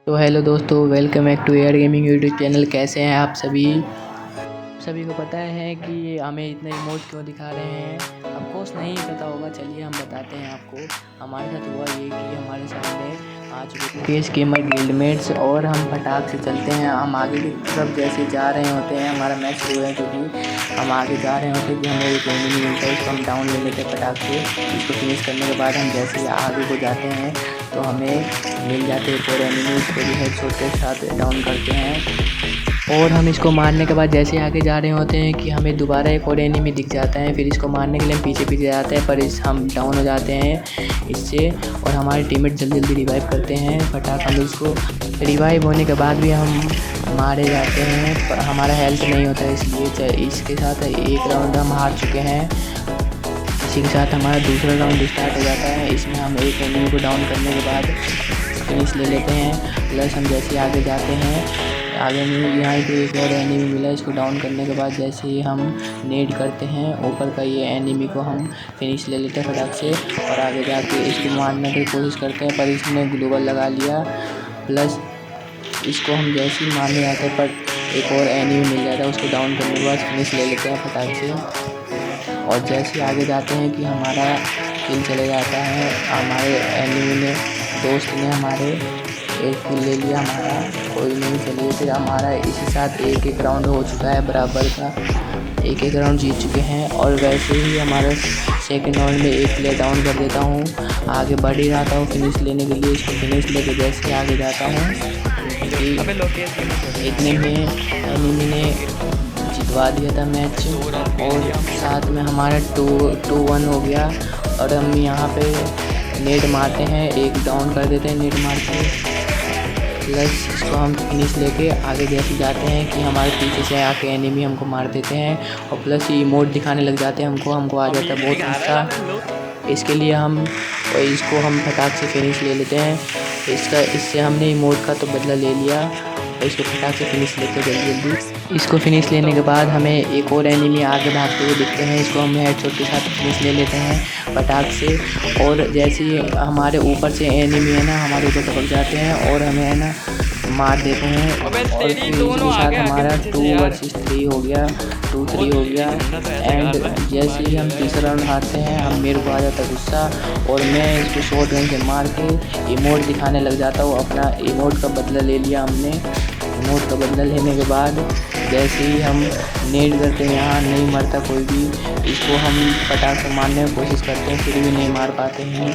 तो हेलो दोस्तों, welcome back to air gaming YouTube channel. कैसे हैं आप सभी को पता है कि हमें इतना इमोट क्यों दिखा रहे हैं? ऑफकोर्स नहीं पता होगा, चलिए हम बताते हैं आपको। हमारे साथ हुआ ये कि हमारे सामने आ चुके हैं गेमर गिल्डमेट्स और हम फटाक से चलते हैं। हम आगे की तरफ जैसे जा रहे होते हैं, हमारा मैच शुरू है क्योंकि हम आगे जा रहे होते हैं कि हमें एक एनिमी मिलता है, इसको हम डाउन ले लेते हैं फटाक से। इसको फिनिश करने के बाद हम जैसे ही आगे को जाते हैं तो हमें मिल जाते हैं और एनिमी, उसको भी हेडशॉट के साथ डाउन करते हैं। और हम इसको मारने के बाद जैसे आगे जा रहे होते हैं कि हमें दोबारा एक और एनिमी दिख जाता है। फिर इसको मारने के लिए हम पीछे जाते हैं, पर हम डाउन हो जाते हैं इससे। और हमारे टीममेट जल्दी रिवाइव करते हैं फटाक। हम इसको रिवाइव होने के बाद भी हम मारे जाते हैं, पर हमारा हेल्थ नहीं होता है, इसलिए इसके साथ एक राउंड हम हार चुके हैं। इसी के साथ हमारा दूसरा राउंड स्टार्ट हो जाता है। इसमें हम एक एनिमी को डाउन करने के बाद फिनिश ले लेते हैं। प्लस हम जैसे आगे जाते हैं, आगे में यहाँ पे एक और एनिमी मिला, इसको डाउन करने के बाद जैसे ही हम नेड करते हैं ऊपर का ये एनिमी को हम फिनिश ले लेते हैं फटाक से। और आगे जाके इसको मारने की कोशिश करते हैं, पर इसने ग्लोबल लगा लिया। प्लस इसको हम जैसे ही मारने जाते हैं पर एक और एनिमी मिल जाता है, उसको डाउन करने के बाद फिनिश ले लेते हैं फटाक से। और जैसे आगे जाते हैं कि हमारा किल चले जाता है, हमारे एनिमी ने दोस्त ने हमारे एक किल ले लिया, हमारा कोई नहीं। चलिए फिर हमारा इसी साथ एक राउंड हो चुका है, बराबर का एक राउंड जीत चुके हैं। और वैसे ही हमारा सेकंड राउंड में एक प्लेयर डाउन कर देता हूँ। आगे बढ़ ही जाता हूँ फिनिश लेने के लिए, इसको फिनिश लेके जैसे आगे जाता हूँ इतने में एनिमी ने जितवा दिया था मैच। और साथ में हमारा 2-1 हो गया। और हम यहाँ पे नेट मारते हैं, एक डाउन कर देते हैं नेट मार के। प्लस इसको हम फिनिश लेके आगे जैसे जाते हैं कि हमारे पीछे से आके एनिमी हमको मार देते हैं। और प्लस ये इमोट दिखाने लग जाते हैं हमको आ जाता है बहुत गुस्सा। इसके लिए इसको हम फटाक से फिनिश ले लेते हैं। इससे हमने इमोट का तो बदला ले लिया। इसको फटाक से फिनिश लेते हैं जल्दी। इसको फिनिश लेने के बाद हमें एक और एनिमी आगे भागते हुए दिखते हैं, इसको हम हेडशॉट के साथ फिनिश ले लेते हैं फटाक से। और जैसे ही हमारे ऊपर से एनिमी है ना, हमारे ऊपर टपक जाते हैं और हमें है ना मार देते हैं। और फिर इसके साथ हमारा 2 वर्सेस 3 हो गया, 2-3 हो गया। एंड जैसे ही हम तीसरा राउंड हारते हैं, मेरे को आ जाता गुस्सा और मैं इसको शॉर्ट गन से मार के इमोट दिखाने लग जाता हूँ। अपना इमोट का बदला ले लिया हमने। इमोट का बदला लेने के बाद जैसे ही हम नेड करते हैं, यहाँ नहीं मरता कोई भी। इसको हम फटाक से मारने की कोशिश करते हैं, फिर भी नहीं मार पाते हैं।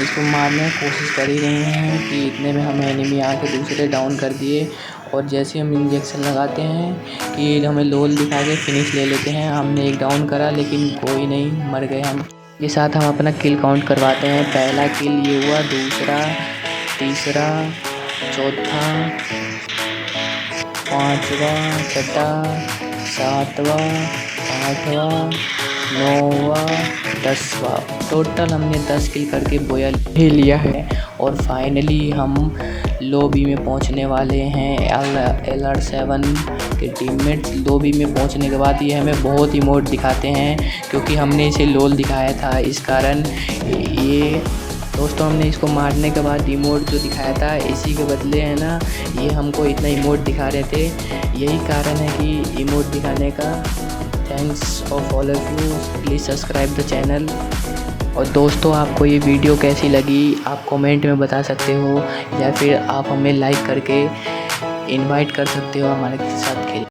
इसको मारने की कोशिश कर ही रहे हैं कि इतने में हम एनिमी आके दूसरे डाउन कर दिए। और जैसे हम इंजेक्शन लगाते हैं कि हमें लोल दिखा के फिनिश ले लेते हैं। हमने एक डाउन करा लेकिन कोई नहीं, मर गए हम। ये साथ हम अपना किल काउंट करवाते हैं। पहला किल ये हुआ, दूसरा, तीसरा, चौथा, 5वां, 6वां, 7वां, 8वां, 9वां, 10वां। टोटल हमने 10 किल करके बोया ले लिया है। और फाइनली हम लॉबी में पहुंचने वाले हैं। LR7 के टीममेट्स लॉबी में पहुंचने के बाद ये हमें बहुत इमोट दिखाते हैं, क्योंकि हमने इसे लोल दिखाया था। इस कारण ये दोस्तों हमने इसको मारने के बाद इमोट जो दिखाया था, इसी के बदले है ना ये हमको इतना इमोट दिखा रहे थे। यही कारण है कि इमोट दिखाने का। Thanks of all of you, please subscribe the channel. और दोस्तों आपको ये वीडियो कैसी लगी आप कमेंट में बता सकते हो, या फिर आप हमें लाइक करके इनवाइट कर सकते हो हमारे साथ खेलने।